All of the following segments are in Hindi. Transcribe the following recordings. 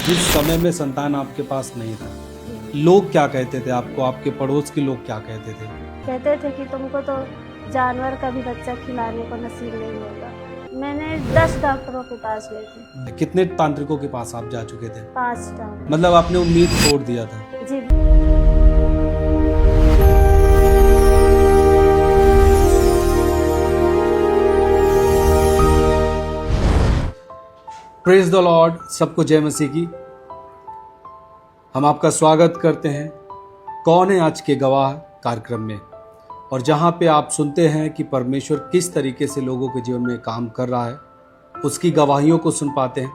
जिस समय में संतान आपके पास नहीं था, लोग क्या कहते थे आपको, आपके पड़ोस के लोग क्या कहते थे? कहते थे कि तुमको तो जानवर का भी बच्चा खिलाने को नसीब नहीं होगा। मैंने 10 डॉक्टरों के पास गई थी। कितने तांत्रिकों के पास आप जा चुके थे? 5 डॉक्टर। मतलब आपने उम्मीद छोड़ दिया था? जी। प्रेज द लॉर्ड, सबको जय मसीह की। हम आपका स्वागत करते हैं कौन है आज के गवाह कार्यक्रम में, और जहां पे आप सुनते हैं कि परमेश्वर किस तरीके से लोगों के जीवन में काम कर रहा है, उसकी गवाहियों को सुन पाते हैं।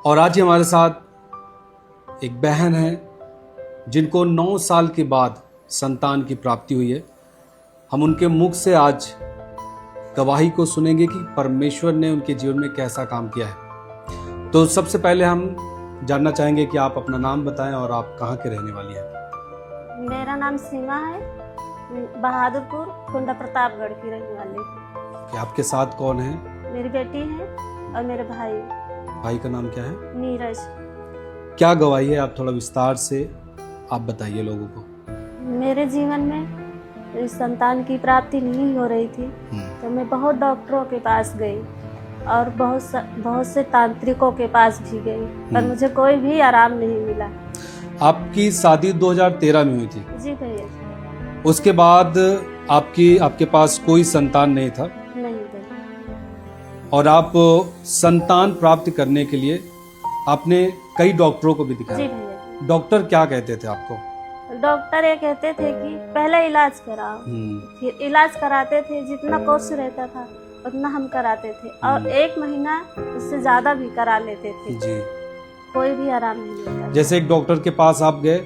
और आज हमारे साथ एक बहन है जिनको 9 साल के बाद संतान की प्राप्ति हुई है। हम उनके मुख से आज गवाही को सुनेंगे कि परमेश्वर ने उनके जीवन में कैसा काम किया है। तो सबसे पहले हम जानना चाहेंगे कि आप अपना नाम बताएं और आप कहाँ के रहने वाली हैं? मेरा नाम सीमा है, बहादुरपुर कुंडा प्रतापगढ़ की रहने वाली। कि आपके साथ कौन है? मेरी बेटी है और मेरे भाई। भाई का नाम क्या है? नीरज। क्या गवाही है, आप थोड़ा विस्तार से आप बताइए लोगों को। मेरे जीवन में संतान की प्राप्ति नहीं हो रही थी, तो मैं बहुत डॉक्टरों के पास गई और बहुत से तांत्रिकों के पास भी गई, पर मुझे कोई भी आराम नहीं मिला। आपकी शादी 2013 में हुई थी? जी भैया। उसके बाद आपके पास कोई संतान नहीं था? नहीं भैया। और आप संतान प्राप्त करने के लिए आपने कई डॉक्टरों को भी जी दिखाया। भैया। डॉक्टर क्या कहते थे आपको? डॉक्टर ये कहते थे कि पहले इलाज कराओ, फिर इलाज कराते थे, जितना कोर्स रहता था उतना हम कराते थे, और 1 महीना उससे ज्यादा भी करा लेते थे जी। कोई भी आराम नहीं मिलता। जैसे एक डॉक्टर के पास आप गए,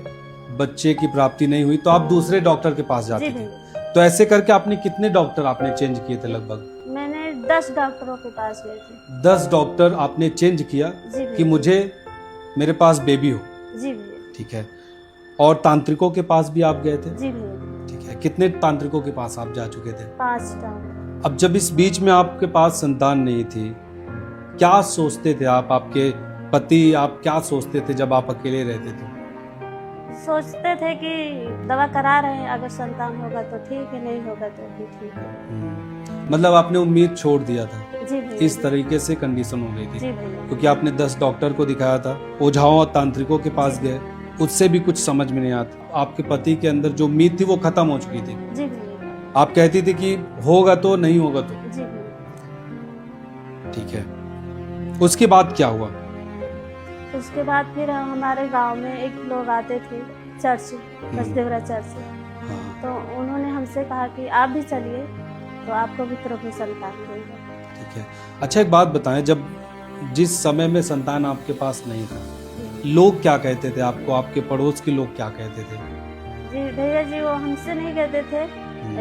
बच्चे की प्राप्ति नहीं हुई, तो आप दूसरे डॉक्टर के पास जाते जी थे। भैया। तो ऐसे करके आपने कितने डॉक्टर आपने चेंज किए थे? लगभग मैंने 10 डॉक्टरों के पास गई थी। 10 डॉक्टर आपने चेंज किया जी कि मुझे मेरे पास बेबी हो। जी भैया। ठीक है। और तांत्रिकों के पास भी आप गए थे? जी भैया। ठीक है। कितने तांत्रिकों के पास आप जा चुके थे? 5 डॉक्टर। अब जब इस बीच में आपके पास संतान नहीं थी, क्या सोचते थे आप, आपके पति, आप क्या सोचते थे जब आप अकेले रहते थे? सोचते थे कि दवा करा रहे हैं, अगर संतान होगा तो ठीक है, नहीं होगा तो भी ठीक है। मतलब आपने उम्मीद छोड़ दिया था? जी भैया। इस तरीके से कंडीशन हो गई थी? जी भैया। क्योंकि आपने 10 डॉक्टर को दिखाया था, ओझाओं और तांत्रिकों के पास गए, उससे भी कुछ समझ में नहीं आता। आपके पति के अंदर जो उम्मीद थी वो खत्म हो चुकी थी। जी भैया। आप कहती थी कि होगा तो, नहीं होगा तो। जी भैया। ठीक है। उसके बाद क्या हुआ? उसके बाद फिर हमारे गांव में एक लोग आते थे चर्च, बसदेवरा चर्च, हाँ। तो उन्होंने हमसे कहा कि आप भी चलिए तो आपको भी प्रभु संतान देगा। ठीक है। अच्छा, एक बात बताएं, जब जिस समय में संतान आपके पास नहीं था, लोग क्या कहते थे आपको, आपके पड़ोस के लोग क्या कहते थे? जी भैया जी, वो हमसे नहीं कहते थे,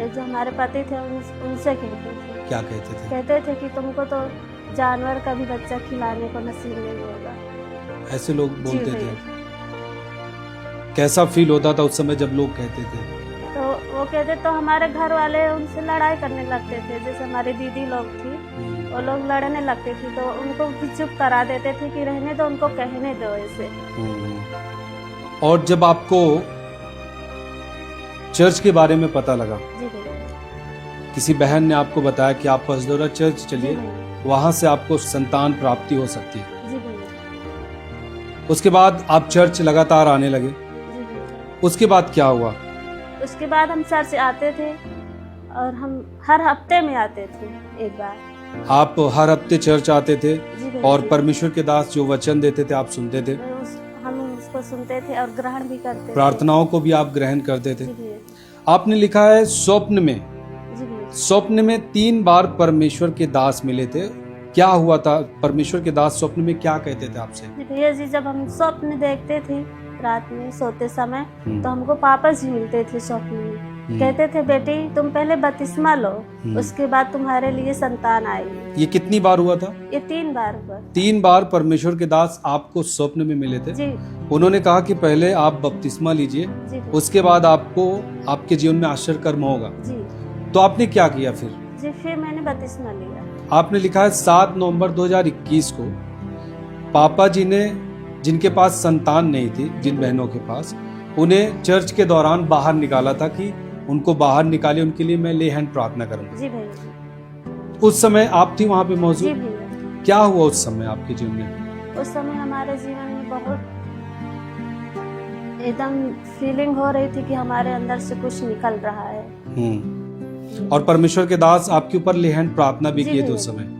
जो हमारे पति थे उनसे कहते थे। क्या कहते थे? कहते थे कि तुमको तो जानवर का भी बच्चा खिलाने को नसीब नहीं होगा। ऐसे लोग बोलते जी थे? भैया। कैसा फील होता था उस समय जब लोग कहते थे? तो वो कहते, तो हमारे घर वाले उनसे लड़ाई करने लगते थे। जैसे हमारी दीदी लोग थी, वो लोग लड़ने लगते थे, तो उनको भी चुप करा देते थे कि रहने दो, उनको कहने दो ऐसे। और जब आपको चर्च के बारे में पता लगा, जी भैया। किसी बहन ने आपको बताया कि आप बसदेवरा चर्च चलिए, वहां से आपको संतान प्राप्ति हो सकती है। जी भैया। उसके बाद आप चर्च लगातार आने लगे। जी भैया। उसके बाद क्या हुआ? उसके बाद हम चर्च आते थे और हम हर हफ्ते में आते थे एक बार। आप हर हफ्ते चर्च आते थे जी भैया। और परमेश्वर के दास जो वचन देते थे आप सुनते थे, हम उसको सुनते थे और ग्रहण भी करते थे। प्रार्थनाओं को भी आप ग्रहण करते थे। जी भैया। आपने लिखा है स्वप्न में, जी भैया। स्वप्न में 3 बार परमेश्वर के दास मिले थे। क्या हुआ था? परमेश्वर के दास स्वप्न में क्या कहते थे आपसे? जी भैया जी, जब हम स्वप्न देखते थे रात में सोते समय, तो हमको पापा जी मिलते थे स्वप्न में। कहते थे, बेटी तुम पहले बपतिस्मा लो, उसके बाद तुम्हारे लिए संतान आएगी। ये कितनी बार हुआ था? ये 3 बार हुआ। 3 बार परमेश्वर के दास आपको स्वप्न में मिले थे। जी। उन्होंने कहा कि पहले आप बपतिस्मा लीजिए, जी। उसके बाद आपको आपके जीवन में आश्चर्य कर्म होगा। जी। तो आपने क्या किया फिर? जी, फिर मैंने बपतिस्मा लिया। आपने लिखा है 7 नवंबर 2021 को पापा जी ने, जिनके पास संतान नहीं थी, जिन बहनों के पास, उन्हें चर्च के दौरान बाहर निकाला था कि उनको बाहर निकाले, उनके लिए मैं ले हैंड प्रार्थना करूंगा। जी भैया। उस समय आप थी वहां पे जी मौजूद? भैया। क्या हुआ उस समय आपके जीवन में? उस समय हमारे जीवन में बहुत एकदम फीलिंग हो रही थी कि हमारे अंदर से कुछ निकल रहा है। और परमेश्वर के दास आपके ऊपर ले हैंड प्रार्थना भी जी किए थे भैया। उस समय।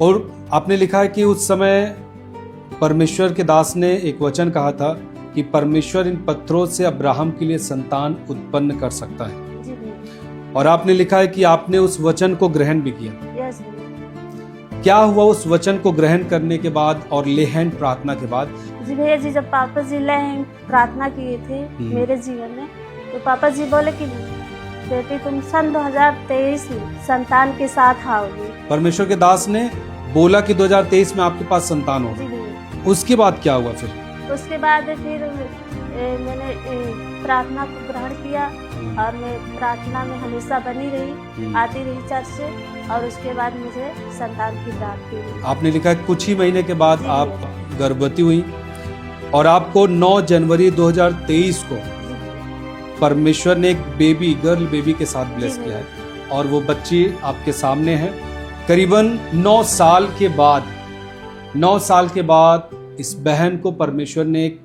और आपने लिखा है कि उस समय परमेश्वर के दास ने एक वचन कहा था कि परमेश्वर इन पत्थरों से अब्राहम के लिए संतान उत्पन्न कर सकता है। जी भैया। और आपने लिखा है कि आपने उस वचन को ग्रहण भी किया। यस भैया। क्या हुआ उस वचन को ग्रहण करने के बाद और ले हैंड प्रार्थना के बाद? जी भैया जी, जब पापा जी ले हैंड प्रार्थना किए थे मेरे जीवन में, तो पापा जी बोले कि बेटी तुम सन 2023 में संतान के साथ आओगी। परमेश्वर के दास ने बोला कि 2023 में आपके पास संतान होगी। जी भैया। उसके बाद क्या हुआ फिर? उसके बाद फिर मैंने प्रार्थना को ग्रहण किया और मैं प्रार्थना में हमेशा बनी रही, आती रही चर्च से, और उसके बाद मुझे संतान की प्राप्ति हुई। आपने लिखा है कुछ ही महीने के बाद जी आप गर्भवती हुई और आपको 9 जनवरी 2023 को परमेश्वर ने एक बेबी, गर्ल बेबी के साथ ब्लेस जी किया है और वो बच्ची आपके सामने है। करीबन 9 साल के बाद, 9 साल के बाद इस बहन को परमेश्वर ने एक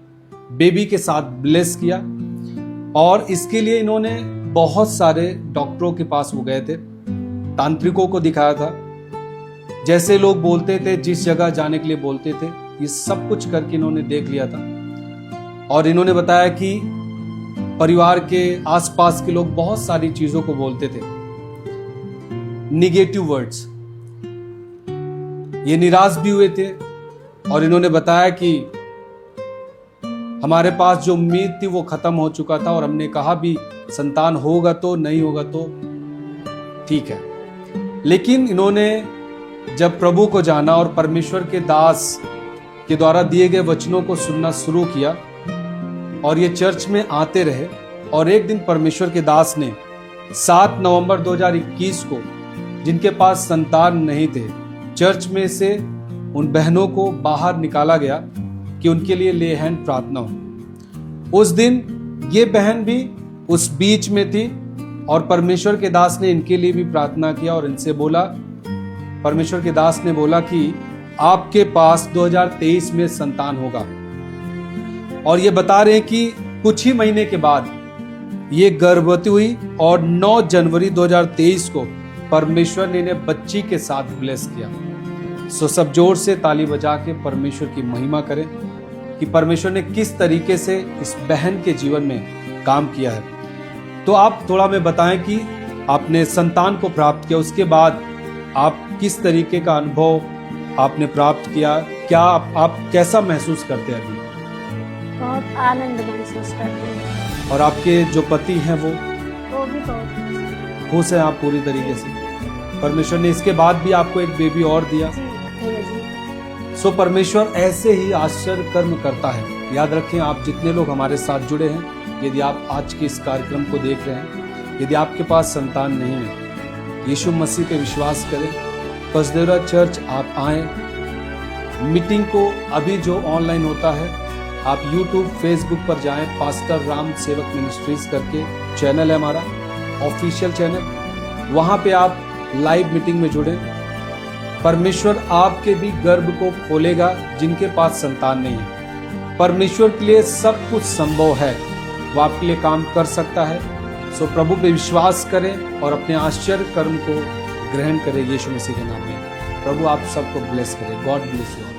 बेबी के साथ ब्लेस किया और इसके लिए इन्होंने बहुत सारे डॉक्टरों के पास वो गए थे, तांत्रिकों को दिखाया था, जैसे लोग बोलते थे, जिस जगह जाने के लिए बोलते थे, ये सब कुछ करके इन्होंने देख लिया था। और इन्होंने बताया कि परिवार के आसपास के लोग बहुत सारी चीजों को बोलते थे, निगेटिव वर्ड्स। ये निराश भी हुए थे और इन्होंने बताया कि हमारे पास जो उम्मीद थी वो खत्म हो चुका था और हमने कहा भी संतान होगा तो, नहीं होगा तो ठीक है। लेकिन इन्होंने जब प्रभु को जाना और परमेश्वर के दास के द्वारा दिए गए वचनों को सुनना शुरू किया और ये चर्च में आते रहे, और एक दिन परमेश्वर के दास ने 7 नवंबर 2021 को, जिनके पास संतान नहीं थे, चर्च में से उन बहनों को बाहर निकाला गया कि उनके लिए ले हैंड प्रार्थना हो। उस दिन ये बहन भी उस बीच में थी और परमेश्वर के दास ने इनके लिए भी प्रार्थना किया और इनसे बोला, परमेश्वर के दास ने बोला कि आपके पास 2023 में संतान होगा। और ये बता रहे हैं कि कुछ ही महीने के बाद ये गर्भवती हुई और 9 जनवरी 2023 को परमेश्वर ने इन्हें बच्ची के साथ ब्लेस किया। सो सब जोर से ताली बजा के परमेश्वर की महिमा करें कि परमेश्वर ने किस तरीके से इस बहन के जीवन में काम किया है। तो आप थोड़ा हमें बताएं कि आपने संतान को प्राप्त किया, उसके बाद आप किस तरीके का अनुभव आपने प्राप्त किया, क्या आप कैसा महसूस करते हैं अभी? बहुत आनंद महसूस करते हैं। और आपके जो पति हैं वो भी बहुत खुश हैं आप पूरी तरीके से? परमेश्वर ने इसके बाद भी आपको एक बेबी और दिया। जी भैया जी। सो परमेश्वर ऐसे ही आश्चर्य कर्म करता है। याद रखें, आप जितने लोग हमारे साथ जुड़े हैं, यदि आप आज के इस कार्यक्रम को देख रहे हैं, यदि आपके पास संतान नहीं है, यीशु मसीह पे विश्वास करें, पसदेवरा चर्च आप आएं। मीटिंग को अभी जो ऑनलाइन होता है, आप YouTube, Facebook पर जाएं, पास्टर राम सेवक मिनिस्ट्रीज करके चैनल है हमारा, ऑफिशियल चैनल, वहां पे आप लाइव मीटिंग में जुड़े। परमेश्वर आपके भी गर्भ को खोलेगा जिनके पास संतान नहीं है। परमेश्वर के लिए सब कुछ संभव है, वो आपके लिए काम कर सकता है। सो प्रभु पे विश्वास करें और अपने आश्चर्य कर्म को ग्रहण करें यीशु मसीह के नाम में। प्रभु आप सबको ब्लेस करें। God bless you.